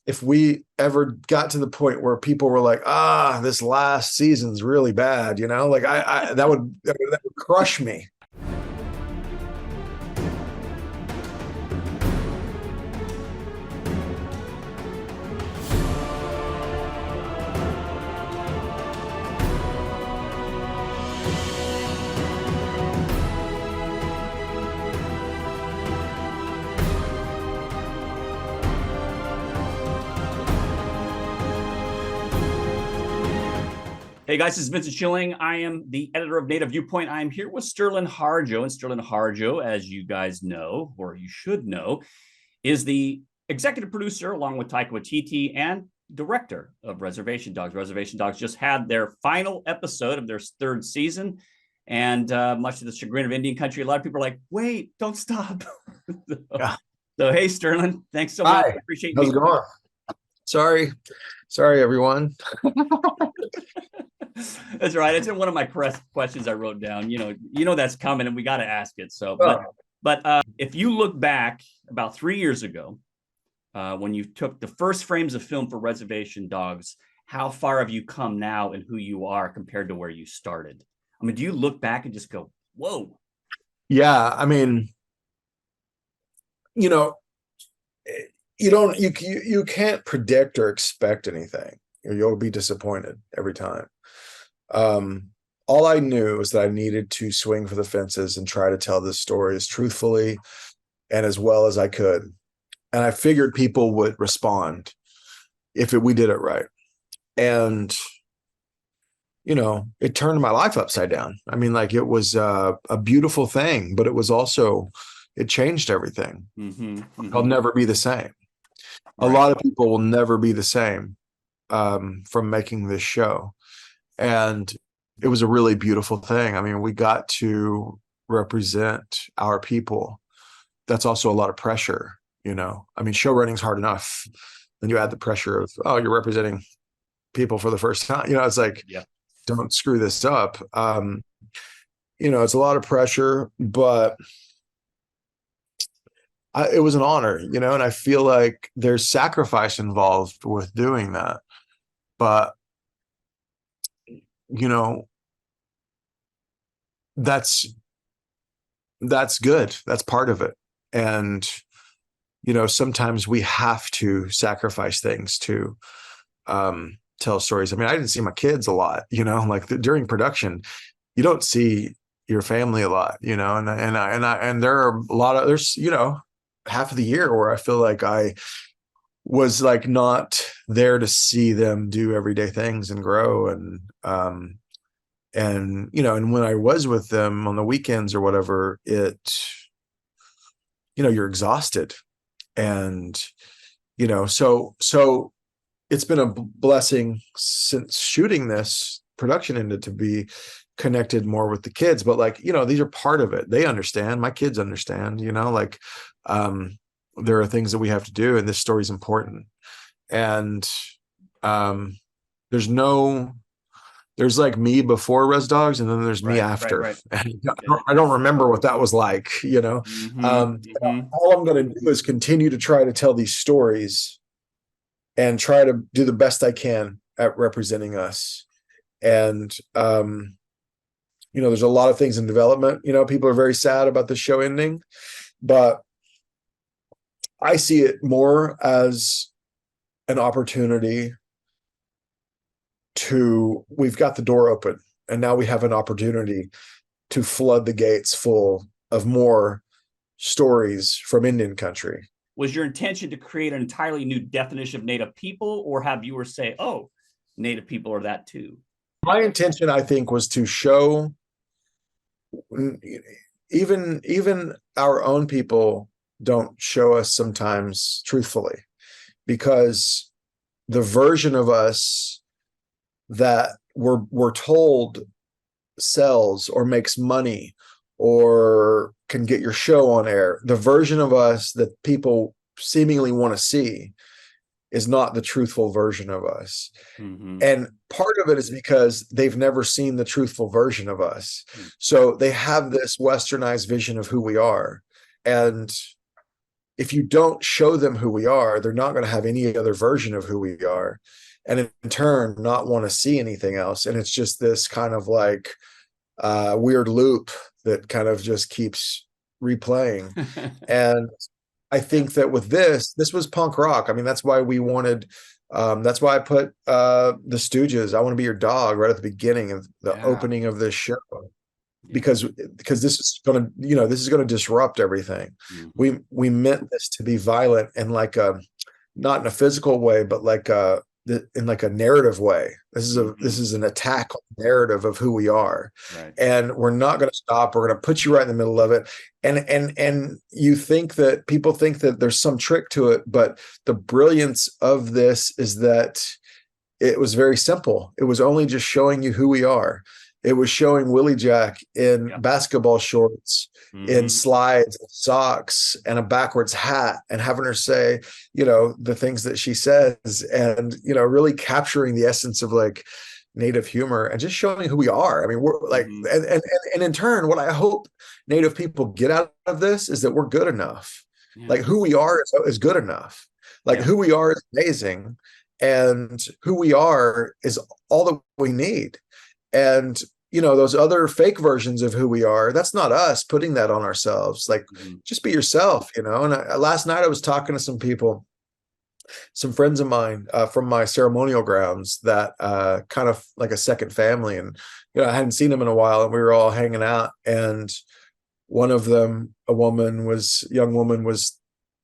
if we ever got to the point where people were like, this last season's really bad, like that would crush me. Hey guys, this is Vincent Schilling. I am the editor of Native Viewpoint. I'm here with Sterlin Harjo, and Sterlin Harjo, as you guys know, or you should know, is the executive producer, along with Taika Waititi, and director of Reservation Dogs. Reservation Dogs just had their final episode of their third season, and much to the chagrin of Indian country, a lot of people are like, wait, don't stop. Yeah. So hey, Sterlin, thanks so much. Hi. Appreciate How's it going? Sorry, everyone. That's right. It's in one of my questions I wrote down. You know that's coming, and we got to ask it. So, but if you look back about 3 years ago, when you took the first frames of film for Reservation Dogs, how far have you come now, and who you are compared to where you started? I mean, do you look back and just go, "Whoa"? Yeah, I mean, you can't predict or expect anything. You'll be disappointed every time. All I knew was that I needed to swing for the fences and try to tell this story as truthfully and as well as I could. And I figured people would respond if we did it right. And, it turned my life upside down. I mean, like, it was a beautiful thing, but it was also, it changed everything. I'll never be the same. A lot of people will never be the same from making this show. And it was a really beautiful thing. I mean, we got to represent our people. That's also a lot of pressure, I mean, show running's hard enough. Then you add the pressure of, you're representing people for the first time. It's like, don't screw this up. It's a lot of pressure, but it was an honor, and I feel like there's sacrifice involved with doing that. But that's good. That's part of it. And, sometimes we have to sacrifice things to tell stories. I mean, I didn't see my kids a lot, like during production, you don't see your family a lot, and there are a lot of, there's, half of the year where I feel like I was like not there to see them do everyday things and grow. And when I was with them on the weekends or whatever, you're exhausted. And, so it's been a blessing since shooting this production ended to be connected more with the kids. But like, these are part of it. They understand. My kids understand, like, there are things that we have to do, and this story is important. And there's like me before Res Dogs, and then there's me after. Right. And I don't remember what that was like, All I'm going to do is continue to try to tell these stories and try to do the best I can at representing us. And there's a lot of things in development. People are very sad about the show ending, but I see it more as an opportunity we've got the door open, and now we have an opportunity to flood the gates full of more stories from Indian country. Was your intention to create an entirely new definition of Native people, or have viewers say, oh, Native people are that too? My intention, I think, was to show even our own people don't show us sometimes truthfully, because the version of us that we're told sells or makes money or can get your show on air, the version of us that people seemingly want to see is not the truthful version of us. And part of it is because they've never seen the truthful version of us. So they have this westernized vision of who we are. And if you don't show them who we are, they're not going to have any other version of who we are, and in turn not want to see anything else. And it's just this kind of like weird loop that kind of just keeps replaying. And I think that with this was punk rock. I mean, that's why we wanted, that's why I put the Stooges, I Want to Be Your Dog, right at the beginning of the opening of this show. Because this is going to, you know, this is going to disrupt everything. We meant this to be violent and like a, not in a physical way, but like in like a narrative way. This is an attack on the narrative of who we are. Right. And we're not going to stop. We're going to put you right in the middle of it. And you think that people think that there's some trick to it, but the brilliance of this is that it was very simple. It was only just showing you who we are. It was showing Willie Jack in basketball shorts, in slides, and socks, and a backwards hat, and having her say, you know, the things that she says, and, you know, really capturing the essence of like Native humor and just showing who we are. I mean, we're like, and in turn, what I hope Native people get out of this is that we're good enough. Like who we are is good enough. Like who we are is amazing, and who we are is all that we need. And, you know, those other fake versions of who we are, that's not us putting that on ourselves. Like, just be yourself, you know? And last night I was talking to some people, some friends of mine from my ceremonial grounds that kind of like a second family. And, you know, I hadn't seen them in a while, and we were all hanging out. And one of them, young woman was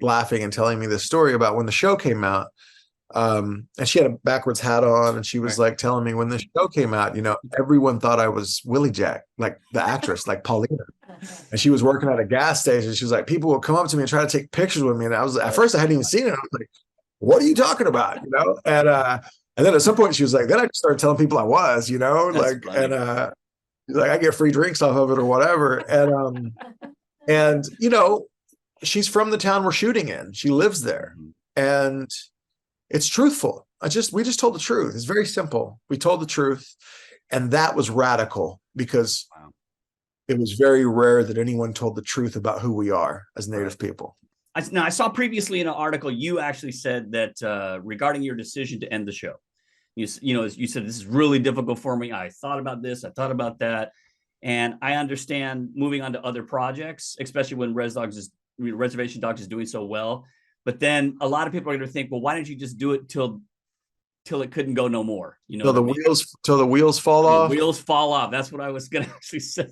laughing and telling me this story about when the show came out. And she had a backwards hat on, and she was like telling me when the show came out, you know, everyone thought I was Willie Jack, like the actress, like Paulina. And she was working at a gas station. She was like, people will come up to me and try to take pictures with me. And I was, at first I hadn't even seen it. I was like, what are you talking about? You know? And then at some point she was like, then I just started telling people I was, you know, that's like, funny. And like I get free drinks off of it or whatever. And you know, she's from the town we're shooting in. She lives there. And it's truthful. We just told the truth. It's very simple. We told the truth. And that was radical, because it was very rare that anyone told the truth about who we are as Native people. Now, I saw previously in an article, you actually said that regarding your decision to end the show, you said, this is really difficult for me. I thought about this. I thought about that. And I understand moving on to other projects, especially when Reservation Dogs is doing so well. But then a lot of people are going to think, well, why didn't you just do it till it couldn't go no more? You know, till the wheels fall off. The wheels fall off. That's what I was going to actually say.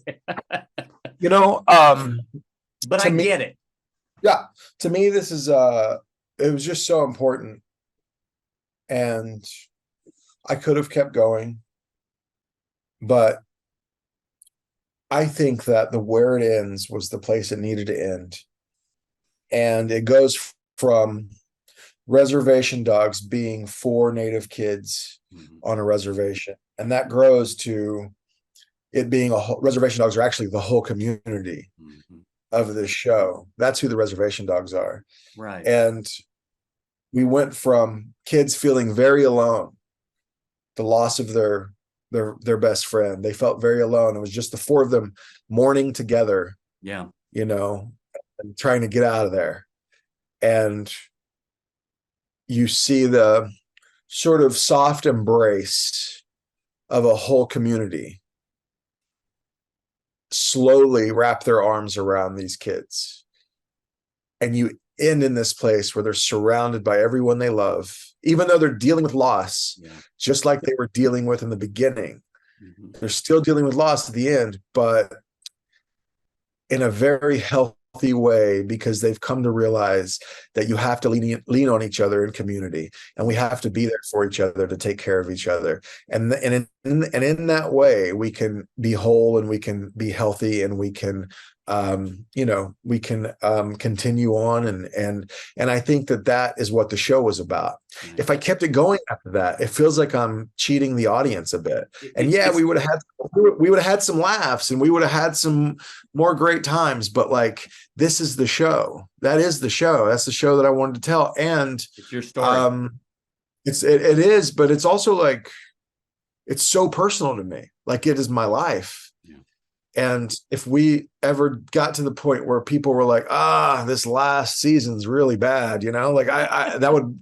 You know, but I get it. Yeah, to me, this is it was just so important, and I could have kept going, but I think that where it ends was the place it needed to end, and it goes from Reservation Dogs being 4 Native kids on a reservation, and that grows to it being Reservation Dogs are actually the whole community of this show. That's who the Reservation Dogs are. Right. And we went from kids feeling very alone, the loss of their best friend. They felt very alone. It was just the 4 of them mourning together. Yeah. You know, and trying to get out of there. And you see the sort of soft embrace of a whole community slowly wrap their arms around these kids. And you end in this place where they're surrounded by everyone they love, even though they're dealing with loss, just like they were dealing with in the beginning. They're still dealing with loss at the end, but in a very healthy way, because they've come to realize that you have to lean on each other in community, and we have to be there for each other to take care of each other. And in that way, we can be whole, and we can be healthy, and we can we can continue on, and I think that is what the show was about. If I kept it going after that, it feels like I'm cheating the audience a bit. And we would have had some laughs, and we would have had some more great times, but like, this is the show. That is the show. That's the show that I wanted to tell. And it's your story. It is, but it's also like, it's so personal to me. Like, it is my life. And if we ever got to the point where people were like, this last season's really bad, like that would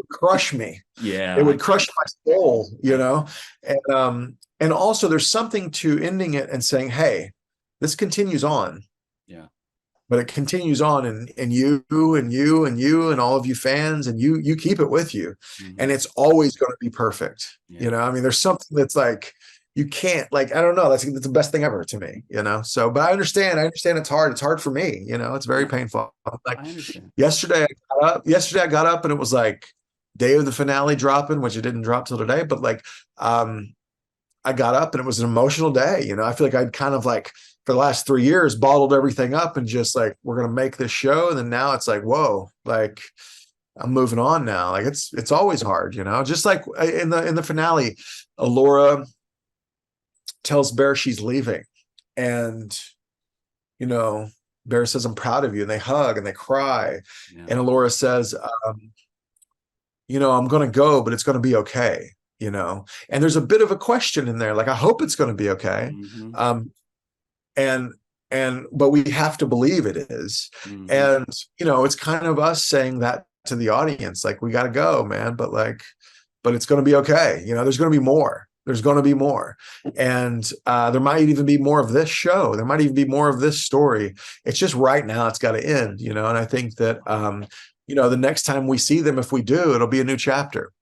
crush me. It Yeah. would crush my soul, and also there's something to ending it and saying, hey, this continues on. Yeah. But it continues on, and you and you and you and all of you fans, and you keep it with you. And it's always going to be perfect. Yeah. I mean, there's something that's like, you can't, like, I don't know, that's the best thing ever to me, so, but I understand it's hard for me, it's very painful. Like, I understand. yesterday I got up and it was like day of the finale dropping, which it didn't drop till today, but like, I got up and it was an emotional day. I feel like I'd kind of like, for the last 3 years, bottled everything up and just like, we're going to make this show. And then now it's like, whoa, like, I'm moving on now. Like, it's always hard, just like in the finale, Elora tells Bear she's leaving, and Bear says, I'm proud of you, and they hug and they cry. And Elora says, I'm going to go, but it's going to be okay. And there's a bit of a question in there, like, I hope it's going to be okay. But we have to believe it is. And it's kind of us saying that to the audience, like, we got to go, man, but it's going to be okay. There's going to be more. And there might even be more of this show. There might even be more of this story. It's just right now it's got to end, and I think that the next time we see them, if we do, it'll be a new chapter.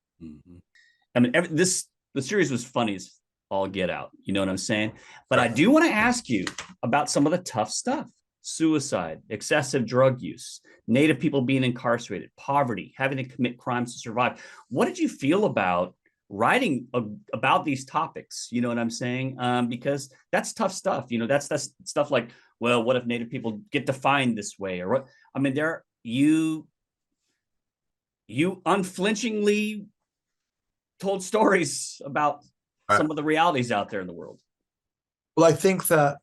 I mean, the series was funny as all get out. You know what I'm saying? But I do want to ask you about some of the tough stuff: suicide, excessive drug use, Native people being incarcerated, poverty, having to commit crimes to survive. What did you feel about writing about these topics? You know what I'm saying? Because that's tough stuff. That's stuff like, well, what if Native people get defined this way, or what? I mean, you unflinchingly told stories about some of the realities out there in the world. Well, I think that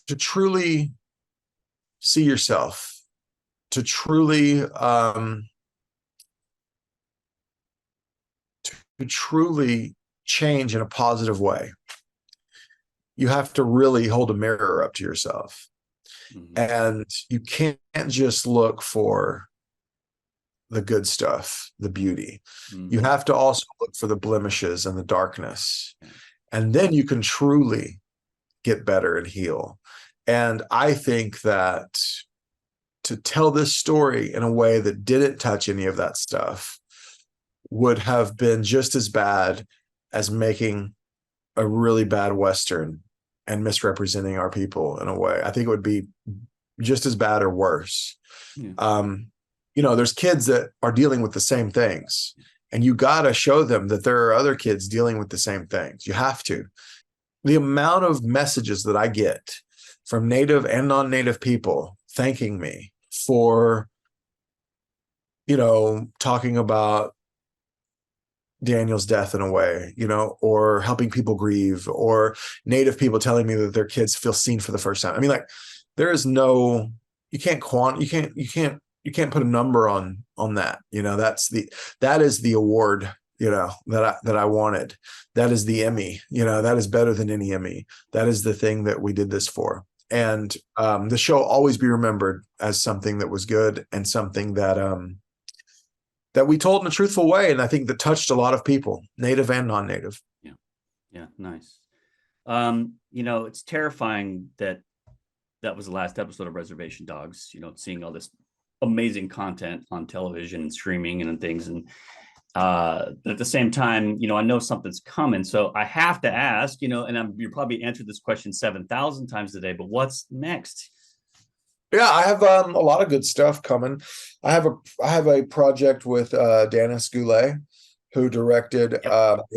to truly see yourself, to truly change in a positive way, you have to really hold a mirror up to yourself. And you can't just look for the good stuff, the beauty. You have to also look for the blemishes and the darkness. And then you can truly get better and heal. And I think that to tell this story in a way that didn't touch any of that stuff would have been just as bad as making a really bad Western and misrepresenting our people in a way. I think it would be just as bad or worse. There's kids that are dealing with the same things, and you got to show them that there are other kids dealing with the same things. You have to. The amount of messages that I get from Native and non-Native people thanking me for, talking about Daniel's death in a way, or helping people grieve, or Native people telling me that their kids feel seen for the first time. I mean, like, there is no, you can't put a number on that. That is the award, that I wanted. That is the Emmy, that is better than any Emmy. That is the thing that we did this for. And the show will always be remembered as something that was good and something that we told in a truthful way. And I think that touched a lot of people, Native and non-Native. Yeah. Nice. It's terrifying that was the last episode of Reservation Dogs, seeing all this amazing content on television and streaming and things. And but at the same time, I know something's coming. So I have to ask, and you probably answered this question 7,000 times today, but what's next? Yeah, I have a lot of good stuff coming. I have a project with Dennis Goulet, who directed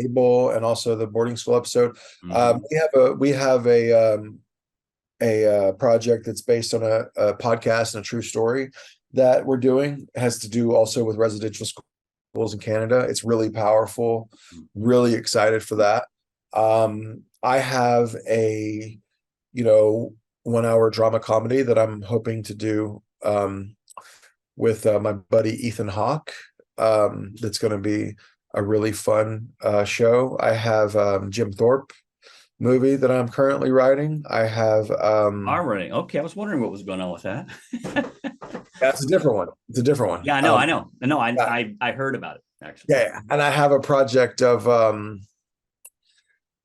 Abel and also the boarding school episode. We have a project that's based on a podcast and a true story that we're doing. It has to do also with residential schools in Canada. It's really powerful. Really excited for that. I have a 1-hour drama comedy that I'm hoping to do with my buddy Ethan Hawke. That's going to be a really fun show. I have Jim Thorpe movie that I'm currently writing. I have Already. Okay, I was wondering what was going on with that. that's a different one. It's a different one. Yeah, I know, I know. No, Yeah, I heard about it actually. yeah, and I have a project of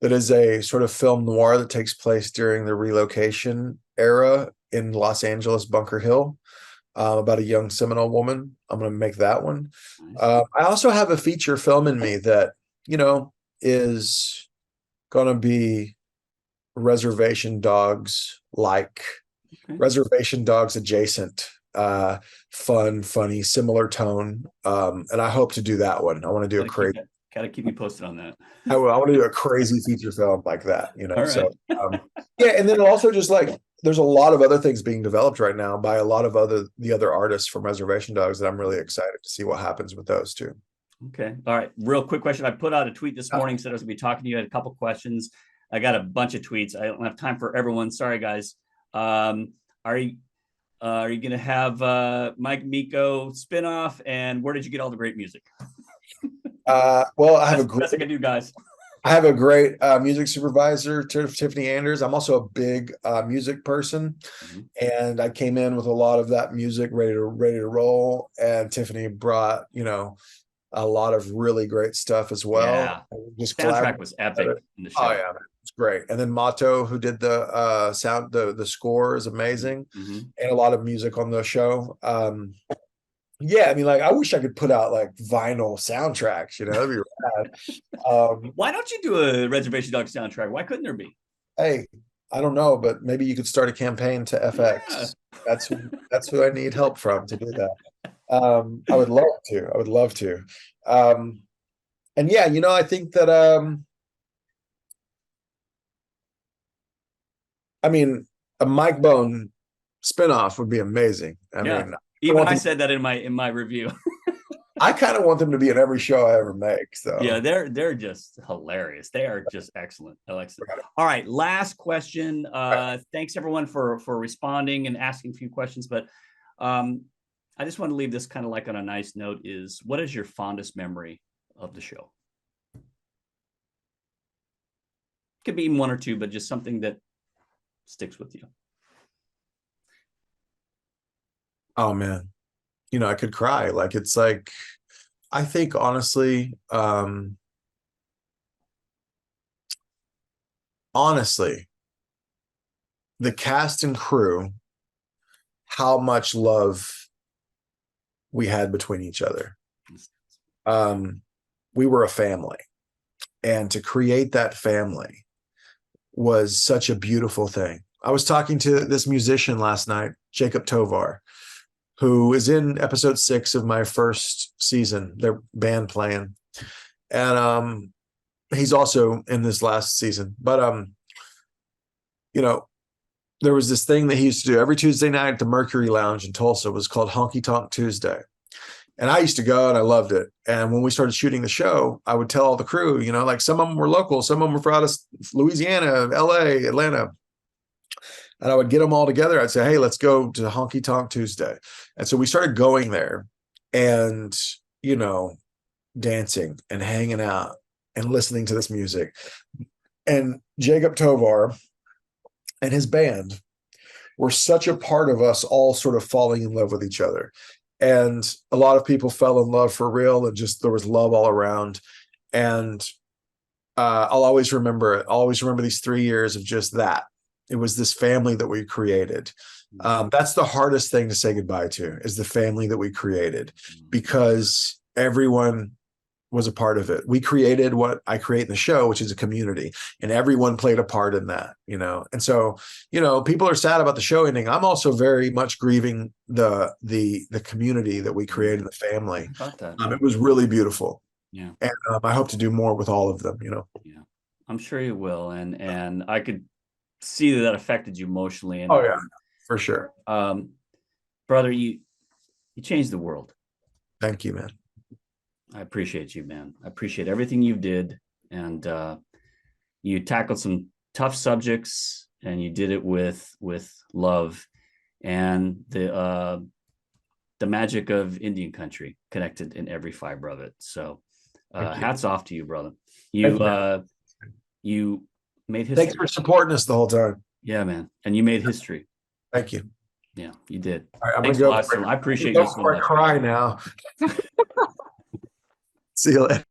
that is a sort of film noir that takes place during the relocation era in Los Angeles, Bunker Hill, about a young Seminole woman. I'm going to make that one. Nice. I also have a feature film in me that, you know, is going to be Reservation Dogs like, Okay. Reservation Dogs adjacent, fun, funny, similar tone. And I hope to do that one. I want to do a crazy. Gotta keep me posted on that. I want to do a crazy feature film like that, you know. All So right. yeah, and then also just like there's a lot of other things being developed right now by a lot of the other artists from Reservation Dogs that I'm really excited to see what happens with those too. Okay. All right. Real quick question. I put out a tweet this morning, said I was gonna be talking to you. I had a couple questions. I got a bunch of tweets. I don't have time for everyone. Sorry, guys. Are you gonna have Mike Miko spinoff? And where did you get all the great music? Well, I have a Best I can do, guys. I have a great music supervisor, Tiffany Anders. I'm also a big music person, and I came in with a lot of that music ready to roll. And Tiffany brought, you know, a lot of really great stuff as Yeah. well. Just Soundtrack was epic in the show. Oh yeah, it's great. And then Mato, who did the sound, the score is amazing, and a lot of music on the show. Yeah, I mean, like I wish I could put out like vinyl soundtracks, you know, that'd be rad. Why don't you do a Reservation Dogs soundtrack? Why couldn't there be? Hey, I don't know, but maybe you could start a campaign to FX. Yeah. That's who I need help from to do that. I would love to. I would love to. And yeah, you know, I think that I mean, a Mike Bone spinoff would be amazing. I mean, even I said that in my review. I kind of want them to be in every show I ever make. So yeah, they're just hilarious. They are just excellent. Alexis. All right, last question. Thanks everyone for responding and asking a few questions. But I just want to leave this kind of like on a nice note. Is what is your fondest memory of the show? Could be even one or two, but just something that sticks with you. Oh man, you know, I could cry. Like it's like, I think honestly, the cast and crew, how much love we had between each other. We were a family, and to create that family was such a beautiful thing. I was talking to this musician last night, Jacob Tovar, who is in episode 6 of my first season, their band playing. And he's also in this last season. But you know, there was this thing that he used to do every Tuesday night at the Mercury Lounge in Tulsa. It was called Honky Tonk Tuesday. And I used to go and I loved it. And when we started shooting the show, I would tell all the crew, you know, like some of them were local, some of them were from out of Louisiana, LA, Atlanta. And I would get them all together. I'd say, hey, let's go to Honky Tonk Tuesday. And so we started going there and, you know, dancing and hanging out and listening to this music. And Jacob Tovar and his band were such a part of us all sort of falling in love with each other. And a lot of people fell in love for real, and just there was love all around. And I'll always remember it. I'll always remember these 3 years of just that. It was this family that we created. That's the hardest thing to say goodbye to, is the family that we created, because everyone was a part of it. We created what I create in the show, which is a community, and everyone played a part in that, you know? And so, you know, people are sad about the show ending. I'm also very much grieving the community that we created in the family. It was really beautiful. Yeah. And I hope to do more with all of them, you know? Yeah, I'm sure you will. And I could see that affected you emotionally. And oh yeah, for sure. Brother, you changed the world. Thank you, man. I appreciate you, man. I appreciate everything you did. And you tackled some tough subjects, and you did it with love, and the magic of Indian country connected in every fiber of it. So hats off to you, brother. You Made history. Thanks for supporting us the whole time. Yeah, man. And you made history. Thank you. Yeah, you did. All right, I'm Thanks gonna a go. lot, Sterlin. I appreciate you so Before I much. cry now. See you later.